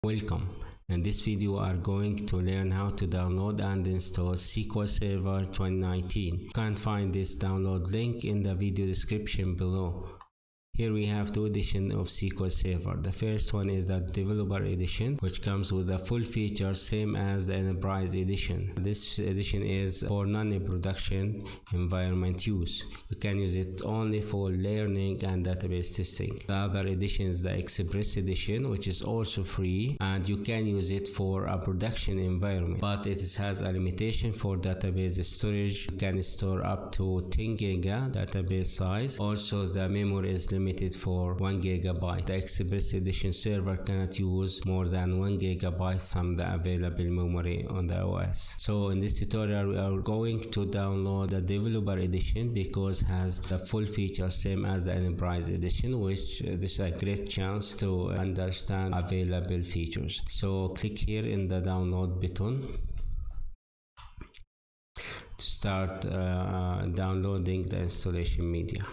Welcome. In this video, we are going to learn how to download and install SQL Server 2019. You can find this download link in the video description below. Here we have two editions of SQL Server. The first one is the Developer Edition, which comes with the full features same as the Enterprise Edition. This edition is for non-production environment use. You can use it only for learning and database testing. The other edition is the Express Edition, which is also free, and you can use it for a production environment, but it has a limitation for database storage. You can store up to 10 giga database size. Also, the memory is limited for 1 gigabyte. The Express Edition server cannot use more than 1 gigabyte from the available memory on the OS. So in this tutorial, we are going to download the Developer Edition because it has the full features same as the Enterprise Edition, which this is a great chance to understand available features. So click here in the download button to start downloading the installation media.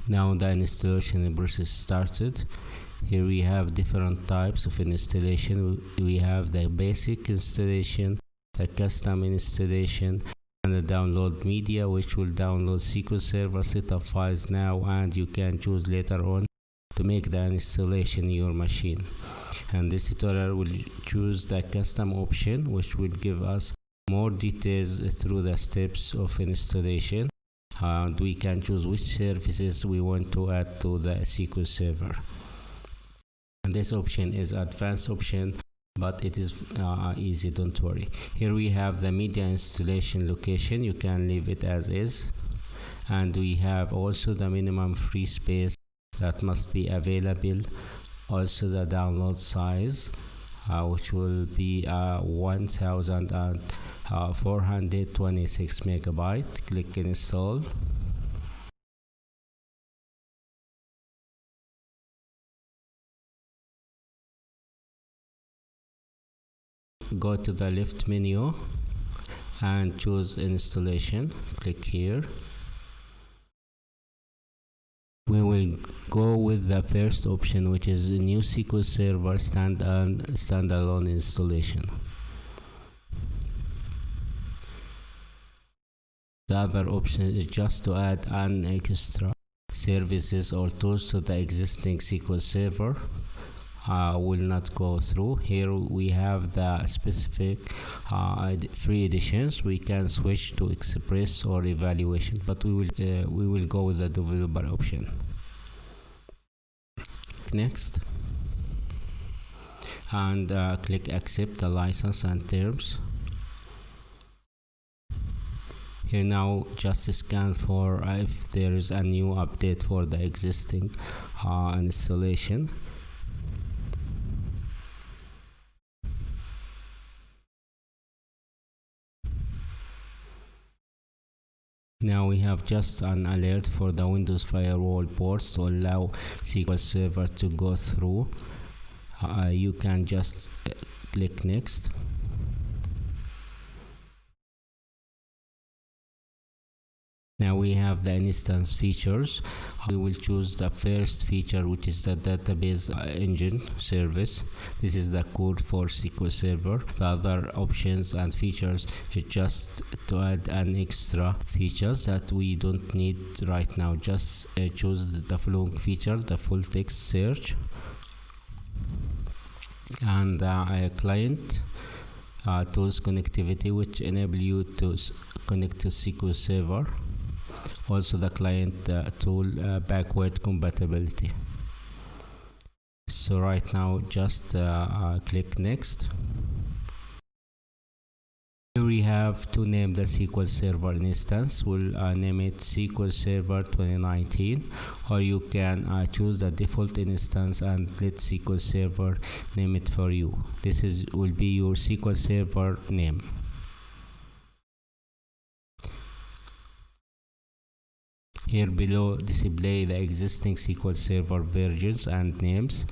Now the installation process started. Here we have different types of installation. We have the basic installation, the custom installation, and the download media, which will download SQL Server setup files now, and you can choose later on to make the installation in your machine. And this tutorial will choose the custom option, which will give us more details through the steps of installation. And we can choose which services we want to add to the SQL Server. And this option is advanced option, but it is easy, don't worry. Here we have the media installation location. You can leave it as is. And we have also the minimum free space that must be available. Also the download size, which will be 1426 megabyte. Click install. Go to the left menu and choose installation. Click here. We will go with the first option, which is a new SQL Server standalone installation. The other option is just to add an extra services or tools to the existing SQL Server. Will not go through. Here we have the specific free editions. We can switch to Express or Evaluation, but we will go with the Developer option. Next, and click Accept the license and terms. Here now, just scan for if there is a new update for the existing installation. Now we have just an alert for the Windows firewall ports to allow SQL Server to go through. You can just click next. Now we have the instance features. We will choose the first feature, which is the database engine service. This is the code for SQL Server. The other options and features is just to add an extra features that we don't need right now. Just choose the following feature: the full text search and a client tools connectivity, which enable you to connect to SQL Server. Also the client tool backward compatibility. So right now just click next. Here we have to name the SQL Server instance. We'll name it SQL Server 2019, or you can choose the default instance and let SQL Server name it for you. This will be your SQL Server name. Here below, display the existing SQL Server versions and names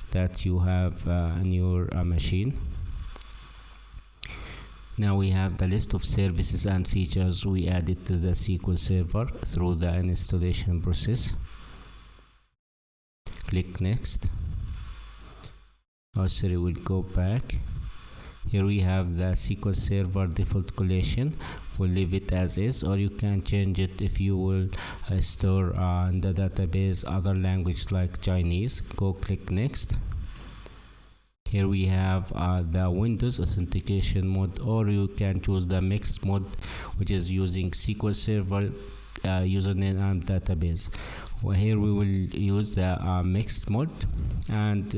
that you have on your machine. Now we have the list of services and features we added to the SQL Server through the installation process. click next. Oh sorry, we'll go back. Here we have the SQL Server default collection. We'll leave it as is, or you can change it if you will store in the database other language like Chinese. Go click next. Here we have the Windows Authentication mode, or you can choose the mixed mode, which is using SQL Server username and database. Well, here we will use the mixed mode, and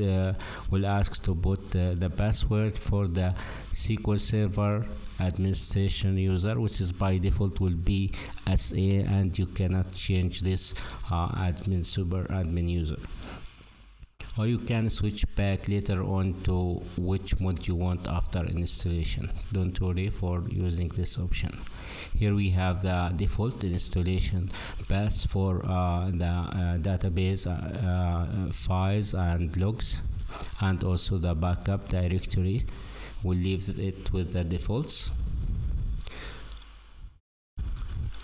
we'll ask to put the password for the SQL Server Administration user, which is by default will be SA, and you cannot change this super admin user. Or you can switch back later on to which mode you want after installation. Don't worry for using this option. Here we have the default installation path for the database files and logs, and also the backup directory. We'll leave it with the defaults.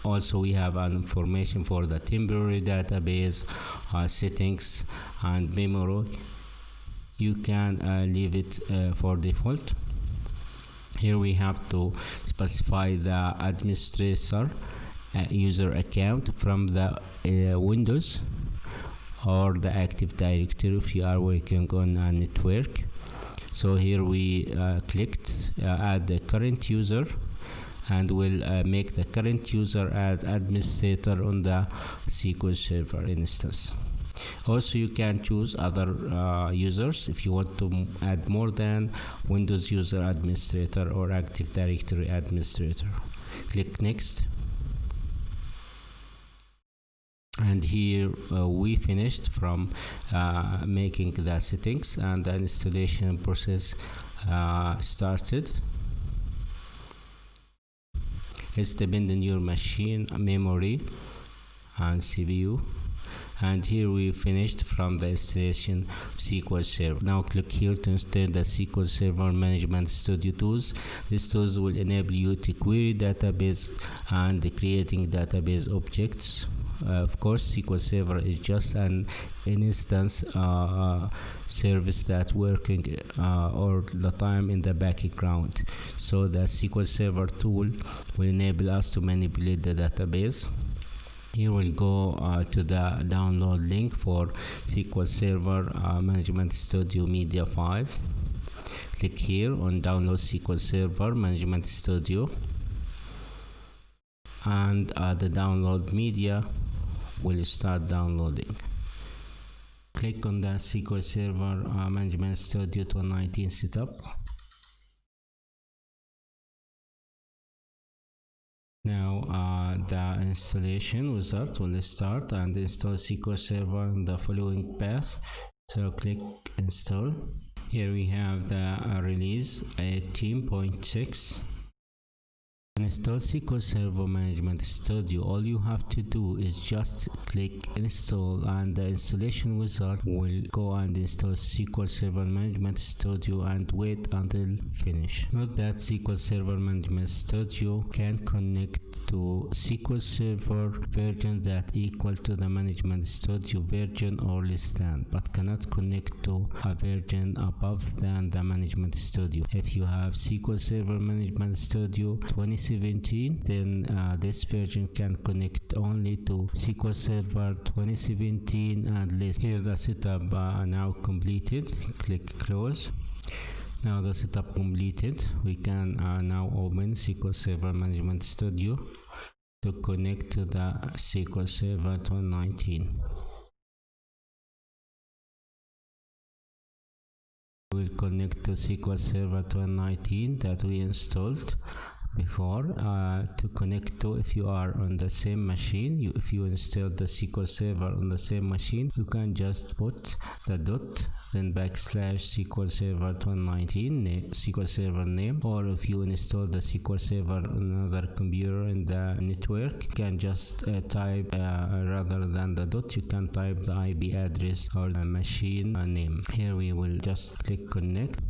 Also, we have an information for the temporary database settings and memory. You can leave it for default. Here we have to specify the administrator user account from the Windows or the Active Directory if you are working on a network. So here we clicked add the current user, and we'll make the current user as administrator on the SQL Server instance. Also, you can choose other users if you want to add more than Windows user administrator or Active Directory administrator. Click next. And here we finished from making the settings, and the installation process started. It's depending on your machine memory and CPU. And here we finished from the installation of SQL Server. Now click here to install the SQL Server Management Studio tools. These tools will enable you to query database and creating database objects. Of course, SQL Server is just an instance service that working all the time in the background. So the SQL Server tool will enable us to manipulate the database. Here we'll go to the download link for SQL Server Management Studio media file. Click here on download SQL Server Management Studio, and the download media will start downloading. Click on the SQL Server Management Studio 2019 setup. Now the installation wizard will start and install SQL Server in the following path. So click install. Here we have the release 18.6. Install SQL Server Management Studio. All you have to do is just click install, and the installation wizard will go and install SQL Server Management Studio and wait until finish. Note that SQL Server Management Studio can connect to SQL Server version that equal to the Management Studio version or less than, but cannot connect to a version above than the Management Studio. If you have SQL Server Management Studio 2017, then this version can connect only to SQL Server 2017 and less. Here's the setup now completed. Click close. Now the setup completed. We can now open SQL Server Management Studio to connect to the SQL Server 2019. We will connect to SQL Server 2019 that we installed before. To connect to, if you are on the same machine, if you install the SQL Server on the same machine, you can just put the dot then backslash SQL Server 2019 SQL Server name, or if you install the SQL Server on another computer in the network, you can just type rather than the dot, you can type the IP address or the machine name. Here we will just click connect.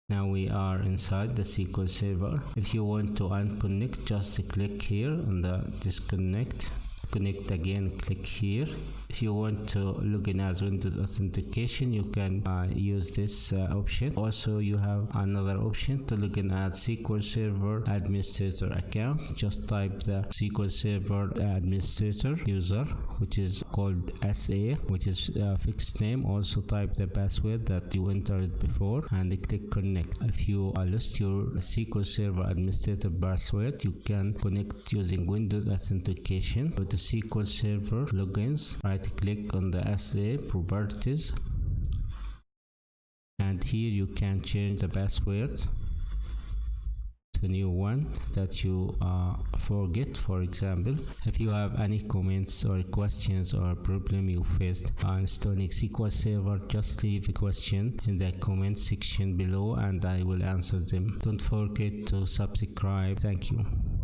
Now we are inside the SQL Server. If you want to unconnect, just click here on the disconnect. connect again, click here. If you want to log in as Windows Authentication, you can use this option. Also, you have another option to log in as SQL Server Administrator account. Just type the SQL Server Administrator user, which is called SA, which is a fixed name. Also type the password that you entered before and click connect. If you lost your SQL Server Administrator password, you can connect using Windows Authentication. Go to SQL Server Logins, right click on the SA properties, and here you can change the password to a new one that you forget. For example, if you have any comments or questions or problem you faced installing SQL Server, just leave a question in the comment section below and I will answer them. Don't forget to subscribe. Thank you.